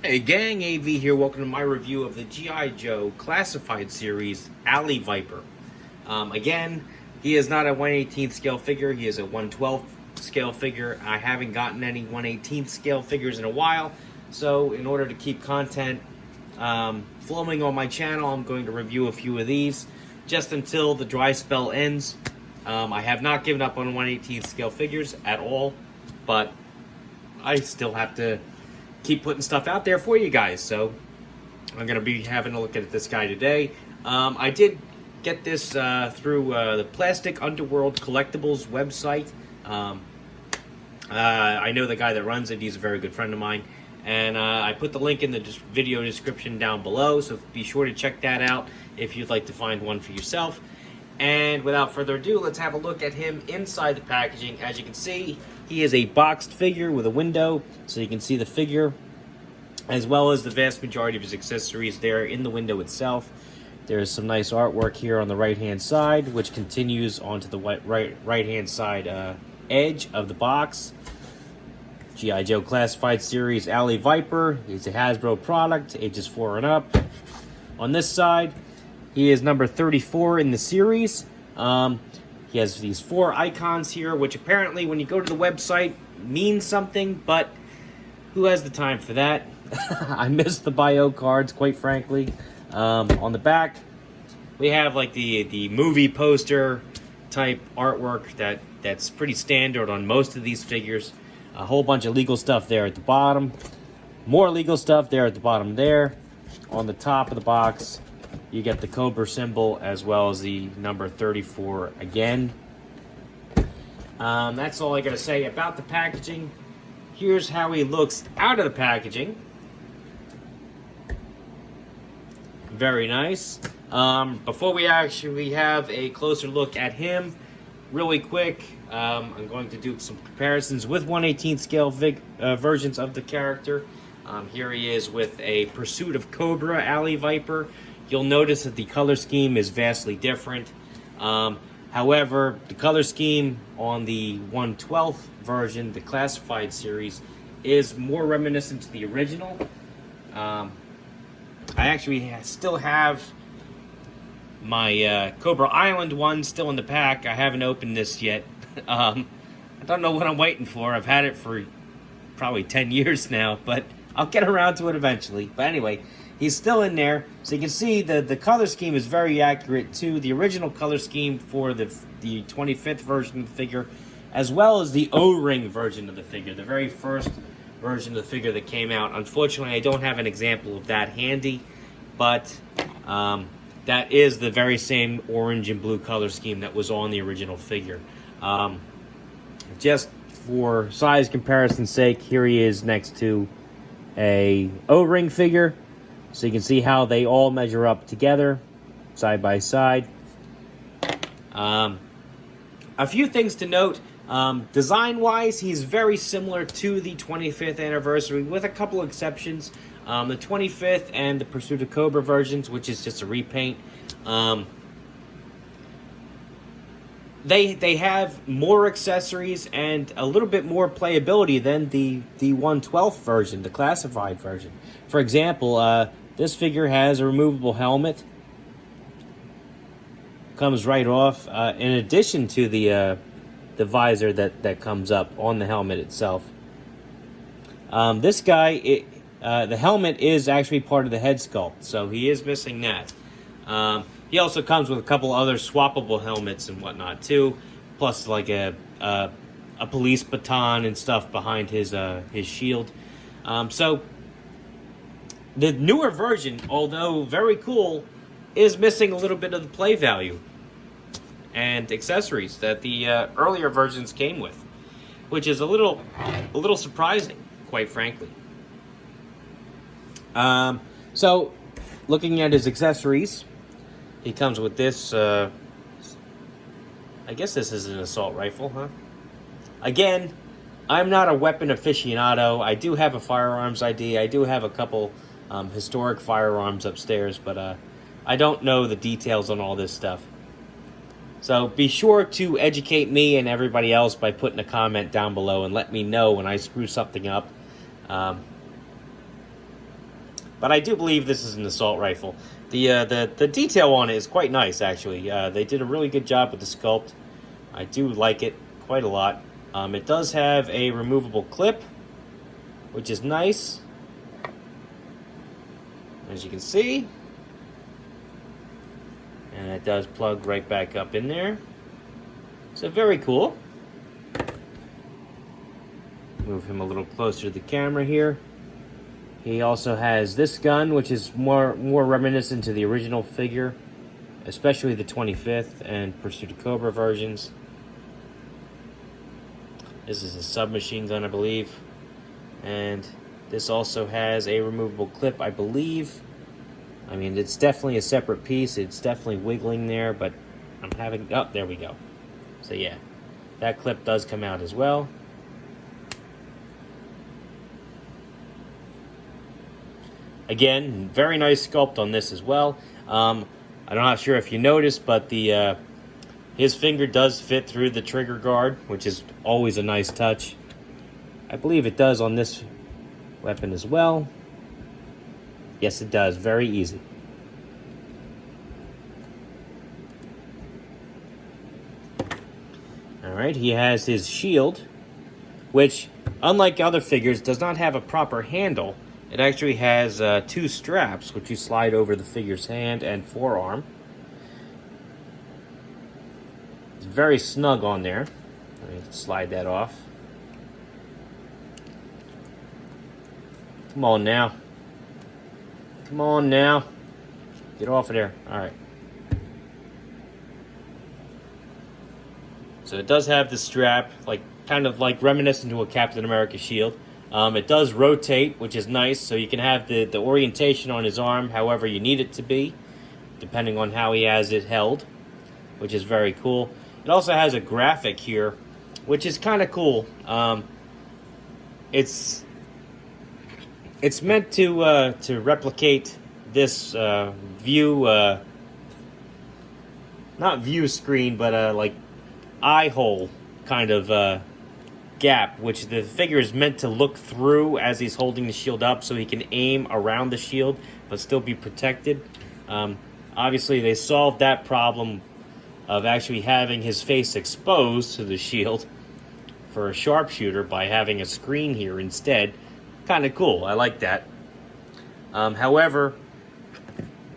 Hey gang, AV here. Welcome to my review of the G.I. Joe Classified Series Alley Viper. Again, he is not a 1/18th scale figure. He is a 1/12th scale figure. I haven't gotten any 1/18th scale figures in a while, so in order to keep content flowing on my channel, I'm going to review a few of these just until the dry spell ends. I have not given up on 1/18th scale figures at all, but I still have to keep putting stuff out there for you guys, so I'm going to be having a look at this guy today. I did get this through the Plastic Underworld Collectibles website. I know the guy that runs it. He's a very good friend of mine, and I put the link in the video description down below, so be sure to check that out if you'd like to find one for yourself. And without further ado, let's have a look at him inside the packaging. As you can see, he is a boxed figure with a window, so you can see the figure, as well as the vast majority of his accessories there in the window itself. There's some nice artwork here on the right-hand side, which continues onto the right-hand side edge of the box. G.I. Joe Classified Series Alley Viper. He's a Hasbro product, ages 4 and up. On this side, he is number 34 in the series. He has these 4 icons here, which apparently when you go to the website means something, but who has the time for that? I miss the bio cards, quite frankly. On the back, we have like the movie poster type artwork that's pretty standard on most of these figures. A whole bunch of legal stuff there at the bottom. More legal stuff there at the bottom there. On the top of the box, you get the Cobra symbol as well as the number 34 again. That's all I gotta say about the packaging. Here's how he looks out of the packaging. Very nice. Before we actually have a closer look at him, really quick, I'm going to do some comparisons with 1/18th scale versions of the character. Here he is with a Pursuit of Cobra Alley Viper. You'll notice that the color scheme is vastly different. However, the color scheme on the 1/12th version, the Classified series, is more reminiscent to the original. I actually still have my Cobra Island one still in the pack. I haven't opened this yet. I don't know what I'm waiting for. I've had it for probably 10 years now, but I'll get around to it eventually. But anyway, he's still in there, so you can see the color scheme is very accurate to the original color scheme for the 25th version of the figure, as well as the O-ring version of the figure, the very first version of the figure that came out. Unfortunately, I don't have an example of that handy, but that is the very same orange and blue color scheme that was on the original figure. Just for size comparison's sake, here he is next to a O-ring figure, so you can see how they all measure up together, side by side. A few things to note. Design-wise, he's very similar to the 25th anniversary, with a couple exceptions. The 25th and the Pursuit of Cobra versions, which is just a repaint. They have more accessories and a little bit more playability than the 1/12th version, the Classified version. For example, this figure has a removable helmet. Comes right off, in addition to the visor that comes up on the helmet itself. This guy, the helmet is actually part of the head sculpt, so he is missing that. He also comes with a couple other swappable helmets and whatnot too, plus like a police baton and stuff behind his shield. So the newer version, although very cool, is missing a little bit of the play value and accessories that the earlier versions came with, which is a little surprising, quite frankly. So looking at his accessories, he comes with this, I guess this is an assault rifle, huh? Again, I'm not a weapon aficionado. I do have a firearms ID. I do have a couple historic firearms upstairs, but I don't know the details on all this stuff. So be sure to educate me and everybody else by putting a comment down below and let me know when I screw something up. but I do believe this is an assault rifle. The detail on it is quite nice, actually. They did a really good job with the sculpt. I do like it quite a lot. It does have a removable clip, which is nice, as you can see. And it does plug right back up in there. So very cool. Move him a little closer to the camera here. He also has this gun, which is more reminiscent to the original figure, especially the 25th and Pursuit of Cobra versions. This is a submachine gun, I believe. And this also has a removable clip, I believe. I mean, it's definitely a separate piece. It's definitely wiggling there, but I'm having... Oh, there we go. So yeah, that clip does come out as well. Again, very nice sculpt on this as well. I'm not sure if you noticed, but his finger does fit through the trigger guard, which is always a nice touch. I believe it does on this weapon as well. Yes, it does. Very easy. Alright, he has his shield, which, unlike other figures, does not have a proper handle. It actually has 2 straps, which you slide over the figure's hand and forearm. It's very snug on there. Let me slide that off. Come on now. Come on now. Get off of there. Alright. So it does have the strap, kind of reminiscent to a Captain America shield. It does rotate, which is nice, so you can have the orientation on his arm however you need it to be, depending on how he has it held, which is very cool. It also has a graphic here, which is kind of cool. It's meant to replicate this view, not view screen, but eye hole kind of gap, which the figure is meant to look through as he's holding the shield up, so he can aim around the shield but still be protected. Obviously, they solved that problem of actually having his face exposed to the shield for a sharpshooter by having a screen here instead. Kind of cool. I like that. However,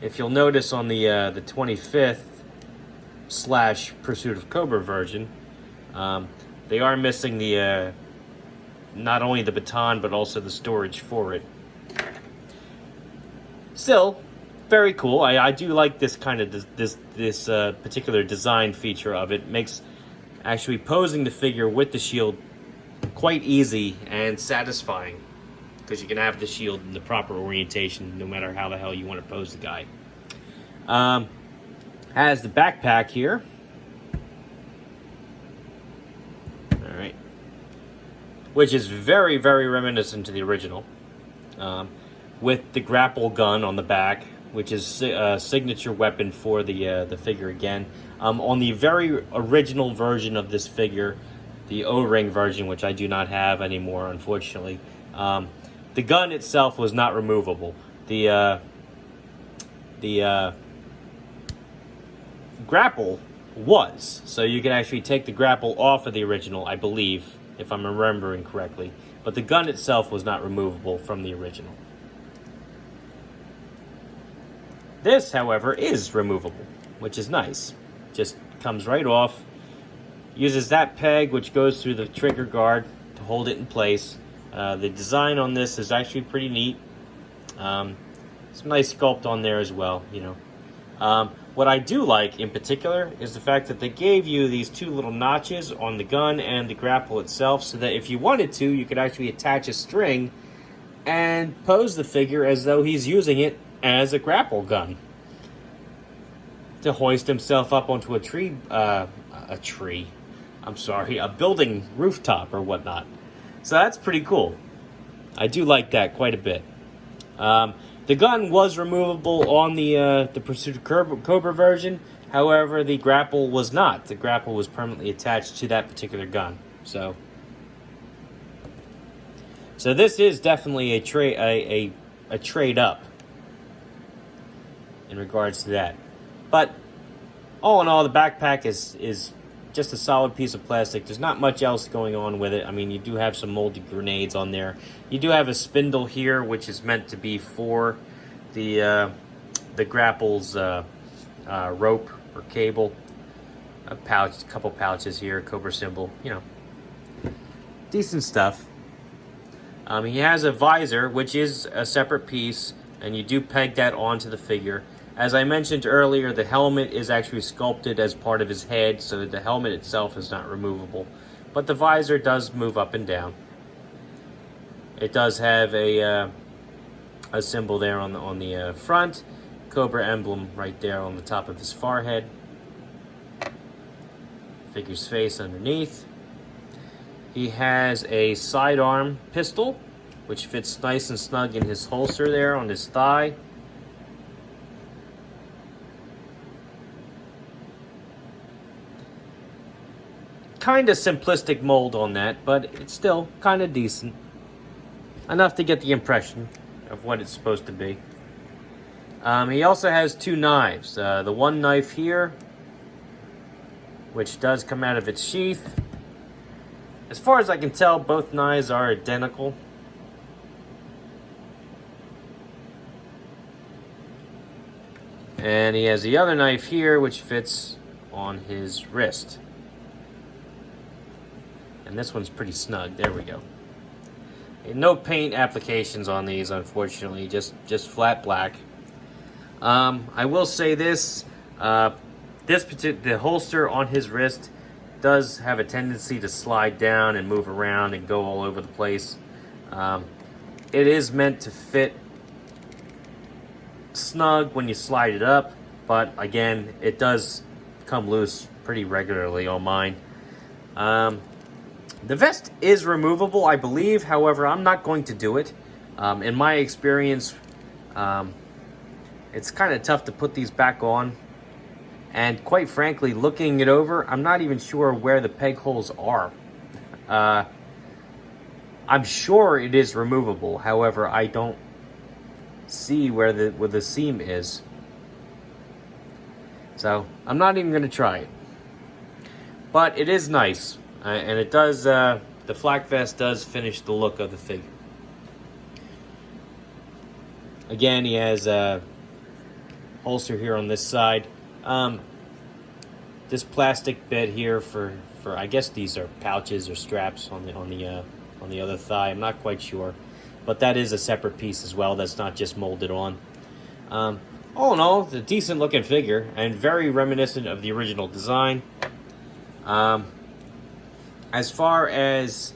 if you'll notice on the 25th / Pursuit of Cobra version, they are missing the not only the baton but also the storage for it. Still, very cool. I do like this kind of this particular design feature of it. Makes actually posing the figure with the shield quite easy and satisfying, because you can have the shield in the proper orientation no matter how the hell you want to pose the guy. Has the backpack here. Alright. Which is very, very reminiscent to the original. With the grapple gun on the back, which is a signature weapon for the figure again. On the very original version of this figure, the O-ring version, which I do not have anymore, unfortunately, the gun itself was not removable. The grapple was. So you can actually take the grapple off of the original, I believe, if I'm remembering correctly. But the gun itself was not removable from the original. This, however, is removable, which is nice. Just comes right off. Uses that peg, which goes through the trigger guard to hold it in place. The design on this is actually pretty neat. Some nice sculpt on there as well, you know. What I do like, in particular, is the fact that they gave you these 2 little notches on the gun and the grapple itself, so that if you wanted to, you could actually attach a string and pose the figure as though he's using it as a grapple gun to hoist himself up onto a building rooftop or whatnot. So that's pretty cool. I do like that quite a bit. The gun was removable on the Pursuit of Cobra version. However, the grapple was not. The grapple was permanently attached to that particular gun. So this is definitely a trade up in regards to that. But all in all, the backpack is just a solid piece of plastic. There's not much else going on with it. I mean, you do have some molded grenades on there. You do have a spindle here, which is meant to be for the grapple's rope or cable. A pouch, a couple pouches here, Cobra symbol, you know, decent stuff. He has a visor, which is a separate piece, and you do peg that onto the figure. As I mentioned earlier, the helmet is actually sculpted as part of his head, so the helmet itself is not removable. But the visor does move up and down. It does have a symbol there on the front, Cobra emblem right there on the top of his forehead. Figure's face underneath. He has a sidearm pistol, which fits nice and snug in his holster there on his thigh. Kind of simplistic mold on that, but it's still kind of decent. Enough to get the impression of what it's supposed to be. He also has two knives. The one knife here, which does come out of its sheath. As far as I can tell, both knives are identical. And he has the other knife here, which fits on his wrist. And this one's pretty snug. There we go. No paint applications on these, unfortunately. Just flat black. I will say this. The holster on his wrist does have a tendency to slide down and move around and go all over the place. It is meant to fit snug when you slide it up, but again, it does come loose pretty regularly on mine. The vest is removable, I believe. However, I'm not going to do it. In my experience, it's kind of tough to put these back on. And quite frankly, looking it over, I'm not even sure where the peg holes are. I'm sure it is removable. However, I don't see where the seam is. So I'm not even going to try it. But it is nice. And it does, the flak vest does finish the look of the figure. Again, he has a holster here on this side. This plastic bit here for I guess these are pouches or straps on the other thigh. I'm not quite sure, but that is a separate piece as well. That's not just molded on. All in all, it's a decent looking figure and very reminiscent of the original design. As far as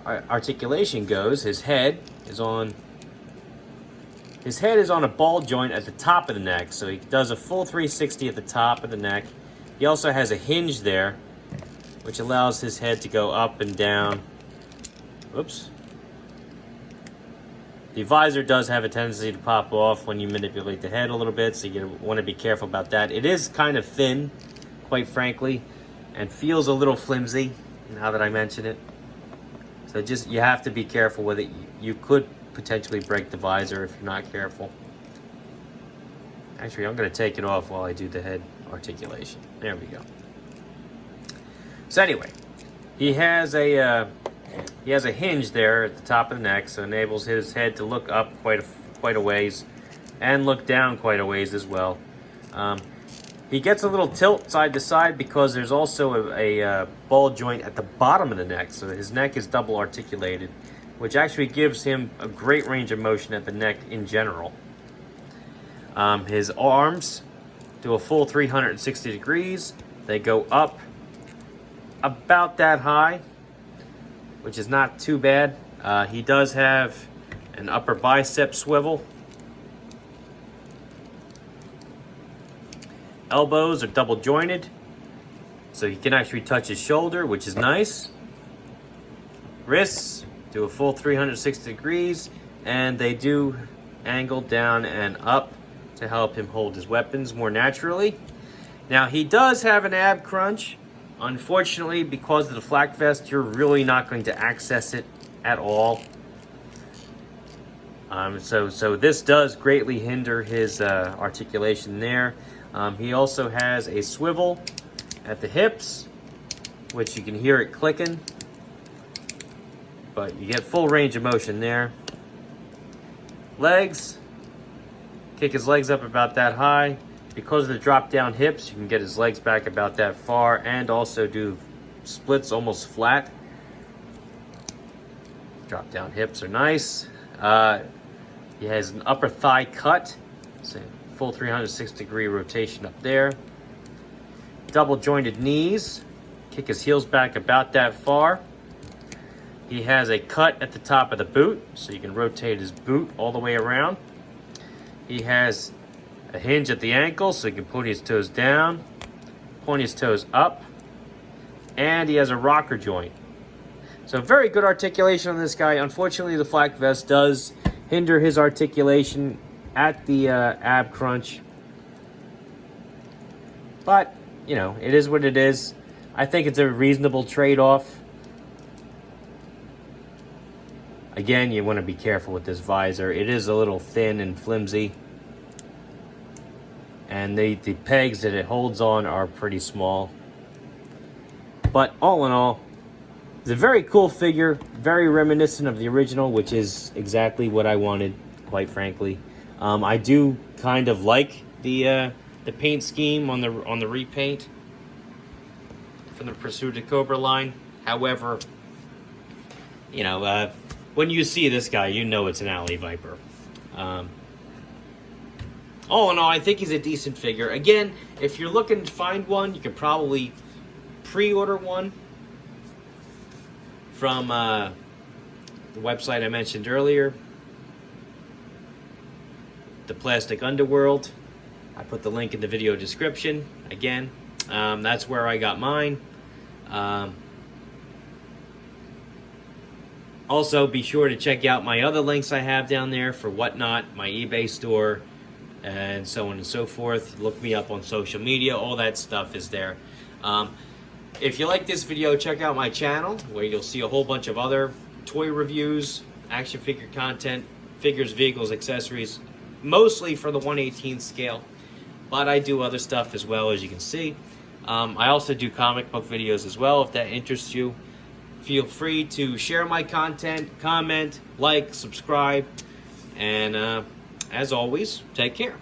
articulation goes, his head is on a ball joint at the top of the neck, so he does a full 360 at the top of the neck. He also has a hinge there, which allows his head to go up and down. Oops. The visor does have a tendency to pop off when you manipulate the head a little bit, so you want to be careful about that. It is kind of thin, quite frankly, and feels a little flimsy now that I mention it. So just, you have to be careful with it. You could potentially break the visor if you're not careful. Actually, I'm going to take it off while I do the head articulation. There we go. So anyway, he has a hinge there at the top of the neck, so it enables his head to look up quite a ways and look down quite a ways as well. He gets a little tilt side to side because there's also a ball joint at the bottom of the neck, so his neck is double articulated, which actually gives him a great range of motion at the neck in general. His arms do a full 360 degrees. They go up about that high, which is not too bad. He does have an upper bicep swivel. Elbows are double jointed, so he can actually touch his shoulder, which is nice. Wrists do a full 360 degrees, and they do angle down and up to help him hold his weapons more naturally. Now, he does have an ab crunch. Unfortunately, because of the flak vest, you're really not going to access it at all. So this does greatly hinder his articulation there. He also has a swivel at the hips, which you can hear it clicking, but you get full range of motion there. Legs, kick his legs up about that high. Because of the drop down hips, you can get his legs back about that far and also do splits almost flat. Drop down hips are nice. He has an upper thigh cut, so full 360-degree rotation up there. Double jointed knees, kick his heels back about that far. He has a cut at the top of the boot, so you can rotate his boot all the way around. He has a hinge at the ankle, so he can point his toes down, point his toes up, and he has a rocker joint. So very good articulation on this guy. Unfortunately, the flak vest does hinder his articulation at the ab crunch. But, you know, it is what it is. I think it's a reasonable trade-off. Again, you want to be careful with this visor. It is a little thin and flimsy. And the pegs that it holds on are pretty small. But all in all, it's a very cool figure, very reminiscent of the original, which is exactly what I wanted, quite frankly. I do kind of like the paint scheme on the repaint from the Pursuit of Cobra line. However, you know, when you see this guy, you know it's an Alley Viper. All in all, I think he's a decent figure. Again, if you're looking to find one, you can probably pre-order one from the website I mentioned earlier, the Plastic Underworld. I put the link in the video description. Again, that's where I got mine. Also, be sure to check out my other links I have down there for Whatnot, my eBay store, and so on and so forth. Look me up on social media. All that stuff is there. If you like this video, check out my channel where you'll see a whole bunch of other toy reviews, action figure content, figures, vehicles, accessories, mostly for the 1/18 scale. But I do other stuff as well, as you can see. I also do comic book videos as well, if that interests you. Feel free to share my content, comment, like, subscribe, and as always, take care.